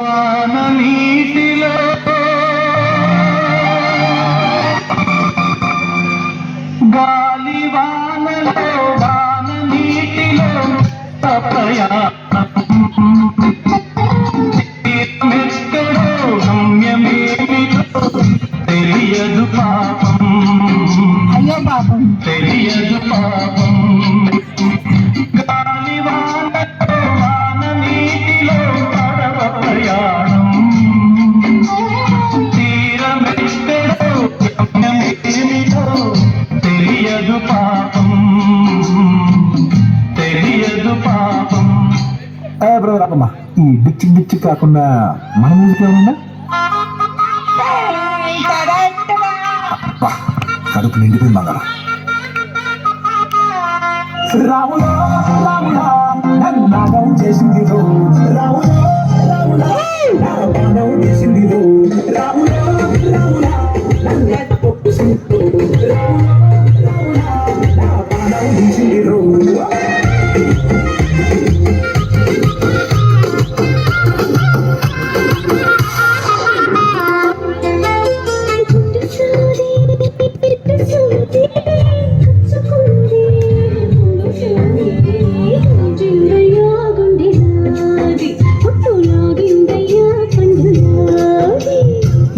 వాన నీటిలో గాలి వానలో వాన నీటిలో ప్రయాణమెక్కడో గమ్యమేమిటో తెలియదు పాపం. అయ్యో పాపం తెలియదు పాపం. గాలి వానలో వాన నీటిలో పడవ ప్రయాణం తీరమెక్కడో గమ్యమేమిటో తెలియదు పాపం. తెలియదు పాపం. బ్రో రాకమ్మా, ఈ డిచ్చి డిచ్చి కాకుండా మన మ్యూజిక్ ఏమన్నా కడుపు నిండిపోయింది మంగళ. రాముడా రాముడా నాగం చేసింది రో, రాముడా రాముడా నాగం చేసింది రో, రాముడా రాముడా చేసింది రో.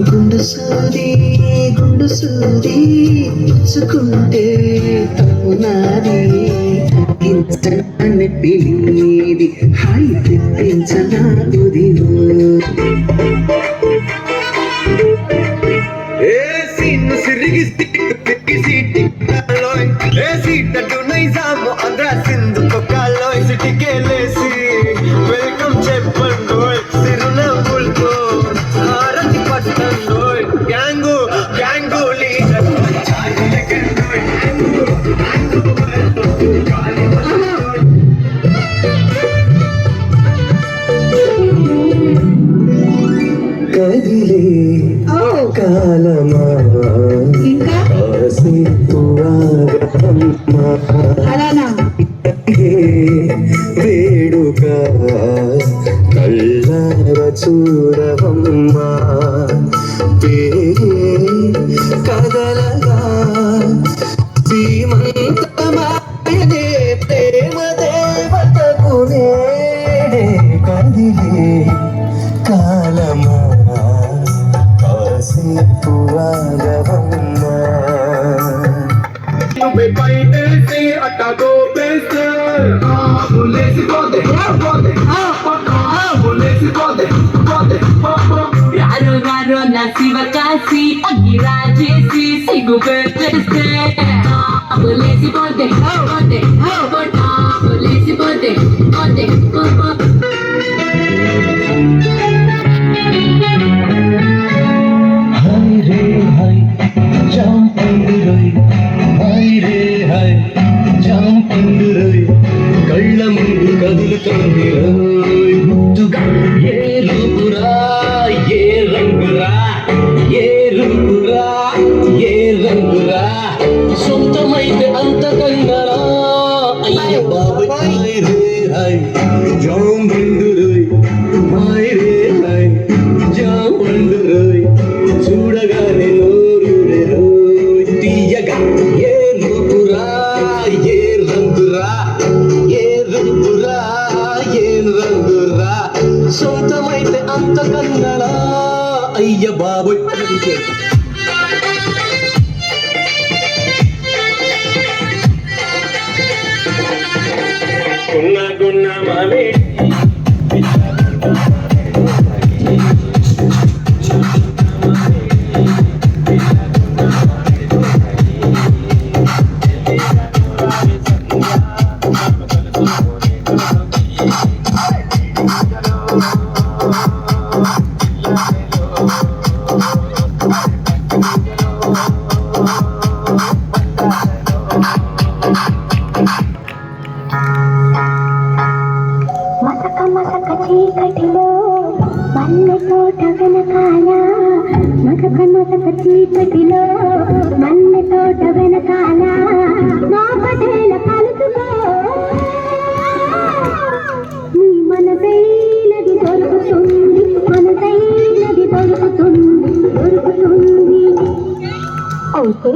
గుండు సూది పుచ్చుకుంటే తప్పునాది ఇంచని పిలిది హాయి తెప్పించనా ఉదిలో ఏసిను సిరిగి సిక్కి సీటి లోయ్ ఏసి తట్టు నైజాము ఆంధ్ర సింధు కొక్కలో సిటికే లేసి వెల్కమ్ చెప్పండోయ్ సిరునవ్వులతో హారతి పట్టండోయ్ గ్యాంగు గ్యాంగు లీడర్ కదిలే కాలమా వేడుక కళ్ళార చూడవమ్మా కదలగా శ్రీమంతమాయనే ప్రేమ దేవతకు నేడే కదిలే కాలమా కాసేపు ఆగవమ్మా. Me paitese ataco peste bulesi pode pode bulesi pode pode Raro raro nasiva kasi agira jesi sigu peteste bulesi pode pode pode bulesi pode pode pode Hai re hai jampanduroi hai re hai jampanduroi కళ్ళ ముందు కదులుతోంది రోయ్ ముద్దుగా ఏ రూపురా ఏ రంగురా ఏ రూపురా ఏ రంగురా సొంతమైతే అంత కన్నరా అయ్య బాబు hi రే hi జాంబండురోయ్ hi రే hi జాంబండురోయ్ చూడగానే నోరుడే రోయ్ తీయగా ఏ రూపురా ఏ రంగురా ఏ రూపురా ఏ రంగురా సొంతమైతే అంత కన్నడా అయ్య బాబోయ్. గున్న గున్న మామే మసక చీకటిలో మల్లె తోట వెనకాల మసక చీకటిలో మల్లె తోట వెనకాల నా పటేల కలుసుకో నీ మనసైనది దొరుకుతుంది. అయితే